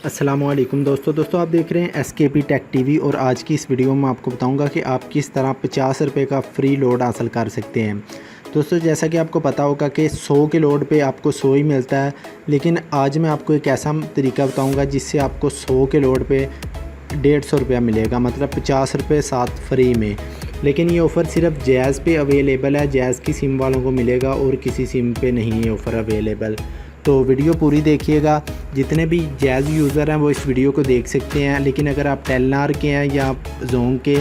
अस्सलामुअलैकुम दोस्तों आप देख रहे हैं SKP टेक टीवी और आज की इस वीडियो में आपको बताऊंगा कि आप किस तरह 50 रुपये का फ्री लोड हासिल कर सकते हैं। दोस्तों जैसा कि आपको पता होगा कि 100 के लोड पे आपको 100 ही मिलता है, लेकिन आज मैं आपको एक ऐसा तरीका बताऊंगा जिससे आपको 100 के लोड पे 150 रुपया मिलेगा, मतलब 50 रुपये साथ फ्री में। लेकिन ये ऑफ़र सिर्फ जैज़ पे अवेलेबल है, जैज़ की सिम वालों को मिलेगा और किसी सिम पे नहीं है ऑफ़र अवेलेबल। तो वीडियो पूरी देखिएगा। जितने भी जैज़ यूज़र हैं वो इस वीडियो को देख सकते हैं, लेकिन अगर आप टेलनार के हैं या जोंग के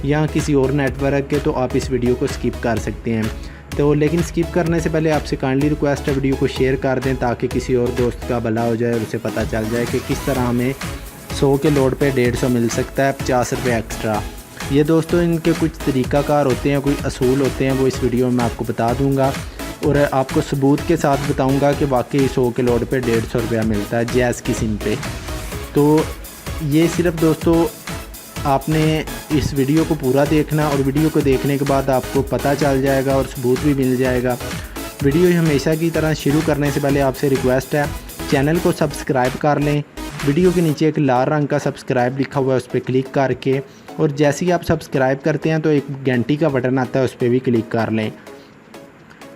या किसी और नेटवर्क के तो आप इस वीडियो को स्किप कर सकते हैं। तो लेकिन स्किप करने से पहले आपसे काइंडली रिक्वेस्ट है वीडियो को शेयर कर दें ताकि किसी और दोस्त का भला हो जाए और उसे पता चल जाए कि किस तरह हमें 100 के लोड पे 150 मिल सकता है 50 रुपये एक्स्ट्रा। ये दोस्तों इनके कुछ तरीक़ाकार होते हैं, कोई असूल होते हैं, वो इस वीडियो में आपको बता दूँगा और आपको सबूत के साथ बताऊंगा कि वाकई 100 के लोड पे 150 रुपया मिलता है जैज़ की सिम पे। तो ये सिर्फ दोस्तों आपने इस वीडियो को पूरा देखना और वीडियो को देखने के बाद आपको पता चल जाएगा और सबूत भी मिल जाएगा। वीडियो हमेशा की तरह शुरू करने से पहले आपसे रिक्वेस्ट है चैनल को सब्सक्राइब कर लें। वीडियो के नीचे एक लाल रंग का सब्सक्राइब लिखा हुआ है, उस पर क्लिक करके, और जैसे ही आप सब्सक्राइब करते हैं तो एक घंटी का बटन आता है, उस पर भी क्लिक कर लें।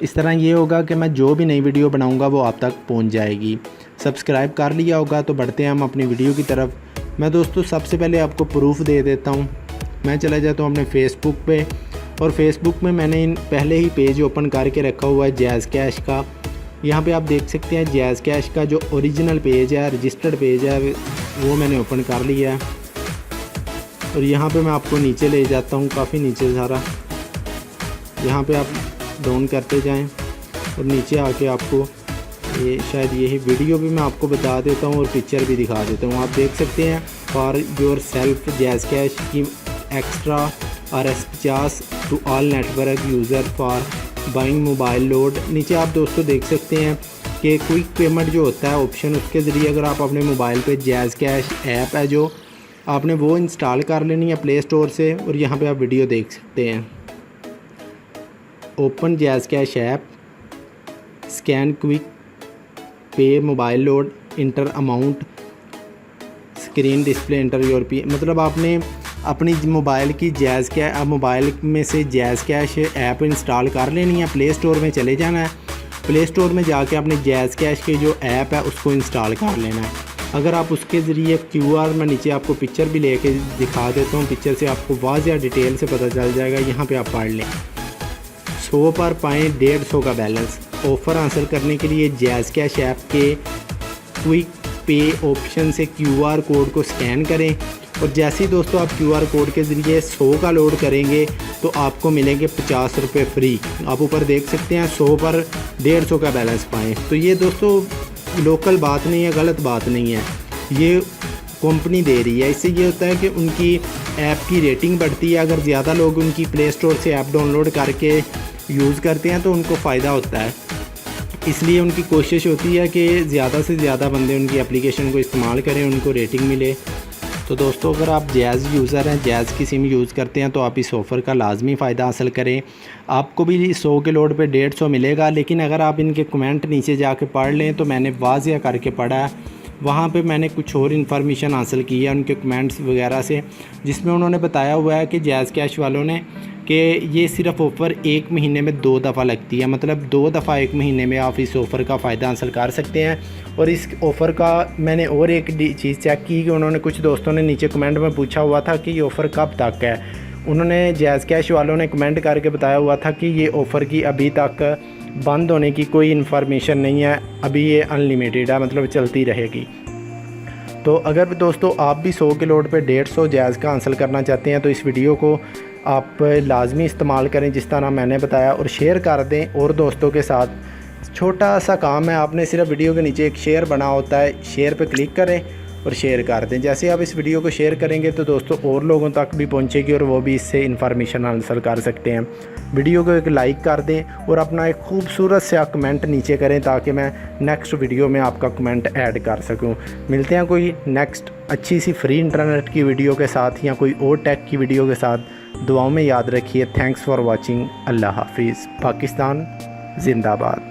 इस तरह ये होगा कि मैं जो भी नई वीडियो बनाऊंगा वो आप तक पहुंच जाएगी। सब्सक्राइब कर लिया होगा तो बढ़ते हैं हम अपनी वीडियो की तरफ। मैं दोस्तों सबसे पहले आपको प्रूफ दे देता हूं। मैं चला जाता हूं अपने फेसबुक पे और फेसबुक में मैंने पहले ही पेज ओपन करके रखा हुआ है जैज़ कैश का। यहाँ पे आप देख सकते हैं जैज़ कैश का जो ओरिजिनल पेज है, रजिस्टर्ड पेज है, वो मैंने ओपन कर लिया है। और यहाँ पर मैं आपको नीचे ले जाता हूँ, काफ़ी नीचे सारा। यहाँ पर आप डाउन करते जाएं और नीचे आके आपको ये शायद यही वीडियो भी मैं आपको बता देता हूँ और पिक्चर भी दिखा देता हूँ। आप देख सकते हैं for yourself Jazz cash की extra RS50 to all network user for buying mobile load. नीचे आप दोस्तों देख सकते हैं कि क्विक पेमेंट जो होता है ऑप्शन, उसके ज़रिए अगर आप अपने मोबाइल पे जैज़ कैश ऐप है जो आपने वो इंस्टॉल कर लेनी है प्ले स्टोर से, और यहाँ पे आप वीडियो देख सकते हैं। Open Jazz cash app, scan quick pay mobile load, enter amount, screen display enter your PIN. मतलब आपने अपनी मोबाइल की जैज़ कैश मोबाइल में से जैज़ कैश ऐप इंस्टॉल कर लेनी है, प्ले स्टोर में चले जाना है, प्ले स्टोर में जाके अपने जैज़ कैश की जो ऐप है उसको इंस्टॉल कर लेना है। अगर आप उसके ज़रिए QR मैं नीचे आपको पिक्चर भी लेके दिखा देता हूँ, पिक्चर से आपको वाज़िया डिटेल से पता चल जाएगा। यहाँ पर आप पढ़ लें। 100 पर पाएँ 150 का बैलेंस। ऑफ़र हासिल करने के लिए जैज़ कैश ऐप के क्विक पे ऑप्शन से QR कोड को स्कैन करें और जैसे ही दोस्तों आप QR कोड के ज़रिए 100 का लोड करेंगे तो आपको मिलेंगे 50 रुपये फ्री। आप ऊपर देख सकते हैं 100 पर 150 का बैलेंस पाएँ। तो ये दोस्तों लोकल बात नहीं है, गलत बात नहीं है, ये कंपनी दे रही है। इससे ये होता है कि उनकी ऐप की रेटिंग बढ़ती है। अगर ज़्यादा लोग उनकी प्ले स्टोर से ऐप डाउनलोड करके यूज़ करते हैं तो उनको फ़ायदा होता है। इसलिए उनकी कोशिश होती है कि ज़्यादा से ज़्यादा बंदे उनकी एप्लीकेशन को इस्तेमाल करें, उनको रेटिंग मिले। तो दोस्तों अगर आप जैज़ यूज़र हैं, जैज़ की सिम यूज़ करते हैं तो आप इस ऑफ़र का लाजमी फ़ायदा हासिल करें। आपको भी 100 के लोड पे 150 मिलेगा। लेकिन अगर आप इनके कमेंट नीचे जाके पढ़ लें तो मैंने वाज़िया करके पढ़ा है, वहाँ पे मैंने कुछ और इन्फॉर्मेशन हासिल की है उनके कमेंट्स वगैरह से, जिसमें उन्होंने बताया हुआ है कि जैज़ कैश वालों ने कि ये सिर्फ ऑफ़र 1 महीने में 2 दफ़ा लगती है, मतलब 2 दफ़ा 1 महीने में आप इस ऑफ़र का फ़ायदा हासिल कर सकते हैं। और इस ऑफ़र का मैंने और एक चीज़ चेक की कि उन्होंने कुछ दोस्तों ने नीचे कमेंट में पूछा हुआ था कि ये ऑफ़र कब तक है। उन्होंने जैज़ कैश वालों ने कमेंट करके बताया हुआ था कि ये ऑफ़र की अभी तक बंद होने की कोई इन्फॉर्मेशन नहीं है, अभी ये अनलिमिटेड है, मतलब चलती रहेगी। तो अगर दोस्तों आप भी 100 के लोड पे 150 जैज़ का हासिल करना चाहते हैं तो इस वीडियो को आप लाजमी इस्तेमाल करें जिस तरह मैंने बताया, और शेयर कर दें और दोस्तों के साथ। छोटा सा काम है, आपने सिर्फ वीडियो के नीचे एक शेयर बना होता है, शेयर पे क्लिक करें और शेयर कर दें। जैसे आप इस वीडियो को शेयर करेंगे तो दोस्तों और लोगों तक भी पहुंचेगी और वो भी इससे इन्फॉर्मेशन हासिल कर सकते हैं। वीडियो को एक लाइक कर दें और अपना एक खूबसूरत सा कमेंट नीचे करें ताकि मैं नेक्स्ट वीडियो में आपका कमेंट ऐड कर सकूं। मिलते हैं कोई नेक्स्ट अच्छी सी फ्री इंटरनेट की वीडियो के साथ या कोई और टेक की वीडियो के साथ। दुआओं में याद रखिए। Thanks for watching. अल्लाह हाफिज़। पाकिस्तान जिंदाबाद।